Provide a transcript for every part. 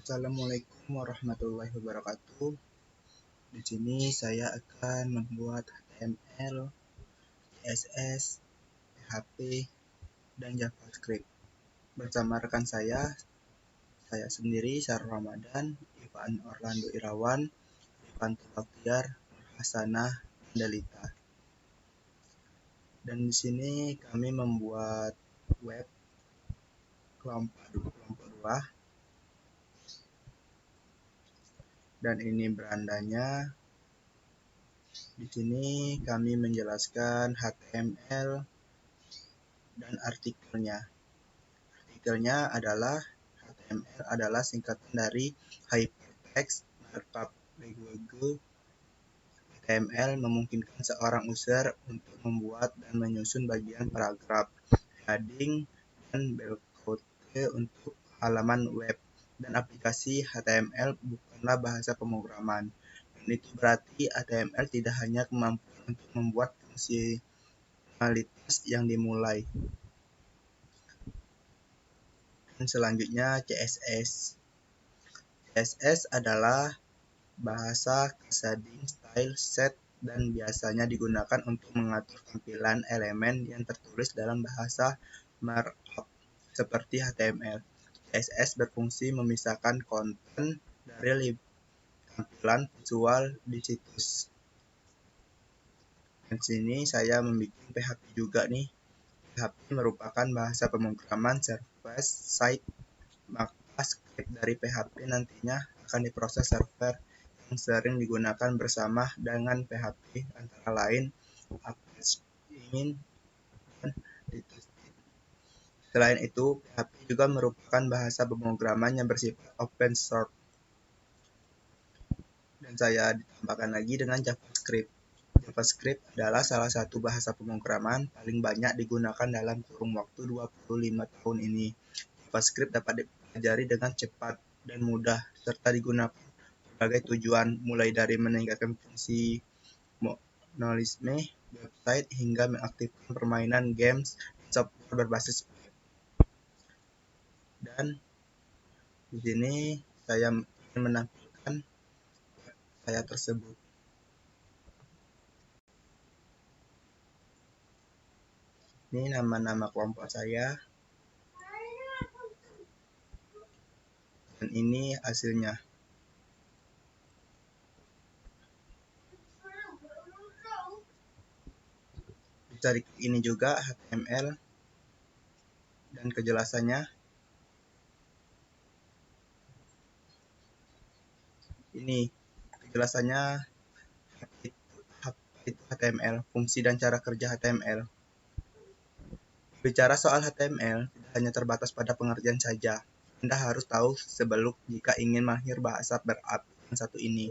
Assalamualaikum warahmatullahi wabarakatuh. Di sini saya akan membuat HTML, CSS, PHP, dan JavaScript. Bersama rekan saya sendiri, Syarul Ramadan, Ivan Orlando Irawan, Ivan Baktiar, Hasanah, dan Delita. Dan di sini kami membuat web kelompok 2. Dan ini berandanya. Di sini kami menjelaskan HTML dan artikelnya. Artikelnya adalah HTML adalah singkatan dari Hypertext Markup Language. HTML memungkinkan seorang user untuk membuat dan menyusun bagian paragraf, heading, dan barcode untuk halaman web. Dan aplikasi HTML bukanlah bahasa pemrograman. Dan itu berarti HTML tidak hanya kemampuan untuk membuat fungsionalitas yang dimulai. Dan selanjutnya CSS. CSS adalah bahasa shading style set dan biasanya digunakan untuk mengatur tampilan elemen yang tertulis dalam bahasa markup seperti HTML. CSS berfungsi memisahkan konten dari tampilan visual di situs. Dan sini saya membuat PHP juga nih. PHP merupakan bahasa pemrograman server-side, maka script dari PHP nantinya akan diproses server yang sering digunakan bersama dengan PHP, antara lain Apache, Ingin, dan Detested. Selain itu, PHP juga merupakan bahasa pemrograman yang bersifat open source. Dan saya ditambahkan lagi dengan JavaScript. JavaScript adalah salah satu bahasa pemrograman paling banyak digunakan dalam kurun waktu 25 tahun ini. JavaScript dapat dipelajari dengan cepat dan mudah, serta digunakan berbagai tujuan, mulai dari meningkatkan fungsi monolithisme website hingga mengaktifkan permainan games dan software berbasis web. Dan di sini saya ingin menampilkan web saya tersebut. Ini nama-nama kelompok saya. Dan ini hasilnya. Bisa diklik ini juga HTML dan kejelasannya. Ini kejelasannya itu HTML, fungsi dan cara kerja HTML. Bicara soal HTML tidak hanya terbatas pada pengertian saja. Anda harus tahu sebelum jika ingin mahir bahasa markup yang satu ini.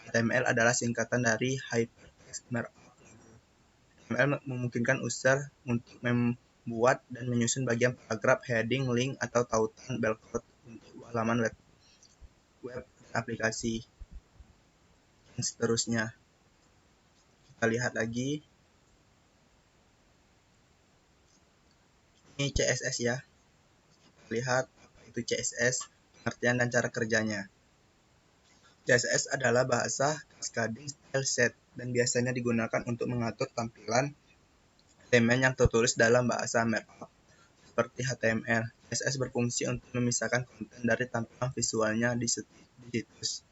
HTML adalah singkatan dari Hypertext Markup Language. HTML memungkinkan user untuk membuat dan menyusun bagian paragraf, heading, link, atau tautan barcode untuk halaman web dan aplikasi, dan seterusnya. Kita lihat lagi. Ini CSS ya. Kita lihat apa itu CSS, pengertian dan cara kerjanya. CSS adalah bahasa cascading style set dan biasanya digunakan untuk mengatur tampilan elemen yang tertulis dalam bahasa markup seperti HTML. CSS berfungsi untuk memisahkan konten dari tampilan visualnya di situs.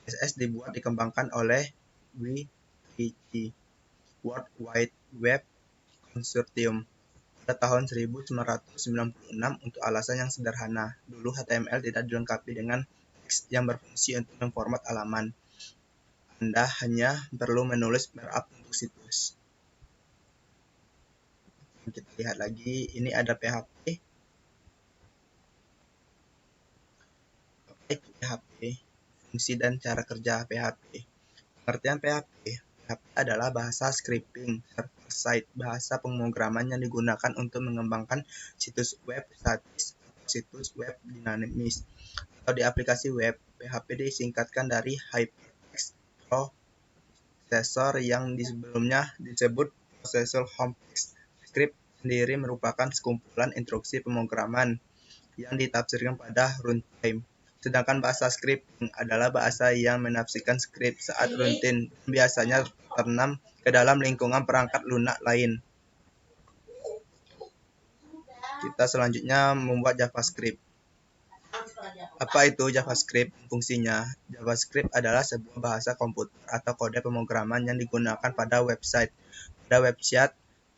CSS dibuat dikembangkan oleh WWW, World Wide Web Consortium, pada tahun 1996 untuk alasan yang sederhana. Dulu HTML tidak dilengkapi dengan teks yang berfungsi untuk memformat halaman. Anda hanya perlu menulis markup untuk situs. Kita lihat lagi, ini ada PHP. Apa itu PHP? Fungsi dan cara kerja PHP. Pengertian PHP. PHP adalah bahasa scripting server-side, bahasa pemrograman yang digunakan untuk mengembangkan situs web statis atau situs web dinamis. Atau di aplikasi web, PHP disingkatkan dari Hypertext Processor yang sebelumnya disebut Processor Home Text. Script sendiri merupakan sekumpulan instruksi pemrograman yang ditafsirkan pada runtime. Sedangkan bahasa scripting adalah bahasa yang menafsirkan skrip saat rutin dan biasanya tertanam ke dalam lingkungan perangkat lunak lain. Kita selanjutnya membuat JavaScript. Apa itu JavaScript? Fungsinya, JavaScript adalah sebuah bahasa komputer atau kode pemrograman yang digunakan pada website. Pada website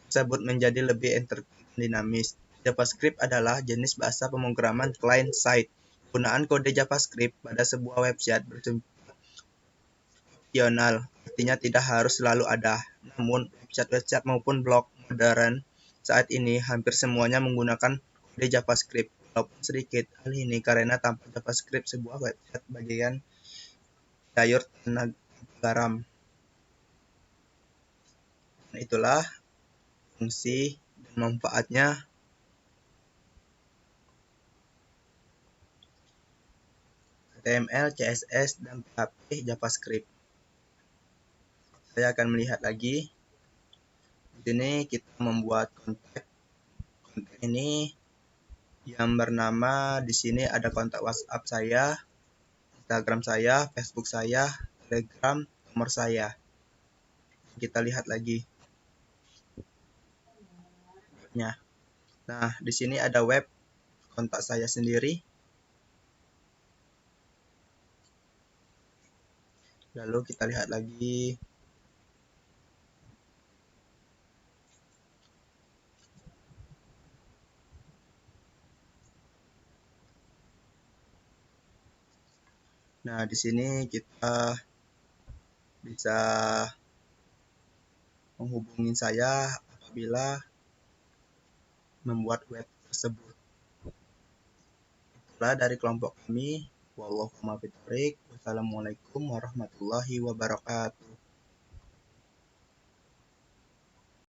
tersebut menjadi lebih dinamis. JavaScript adalah jenis bahasa pemrograman client-side. Penggunaan kode JavaScript pada sebuah website bersifat opsional, artinya tidak harus selalu ada. Namun, website-website maupun blog modern saat ini hampir semuanya menggunakan kode JavaScript, walaupun sedikit. Hal ini karena tanpa JavaScript sebuah website bagian sayur tenaga garam. Nah, itulah fungsi dan manfaatnya HTML, CSS, dan PHP JavaScript. Saya akan melihat lagi. Di sini kita membuat kontak. Kontak ini yang bernama di sini ada kontak WhatsApp saya, Instagram saya, Facebook saya, Telegram, nomor saya. Kita lihat lagi. Nah, di sini ada web kontak saya sendiri. Lalu kita lihat lagi. Nah, di sini kita bisa menghubungi saya apabila membuat web tersebut. Itulah dari kelompok kami. Wassalamualaikum warahmatullahi wabarakatuh.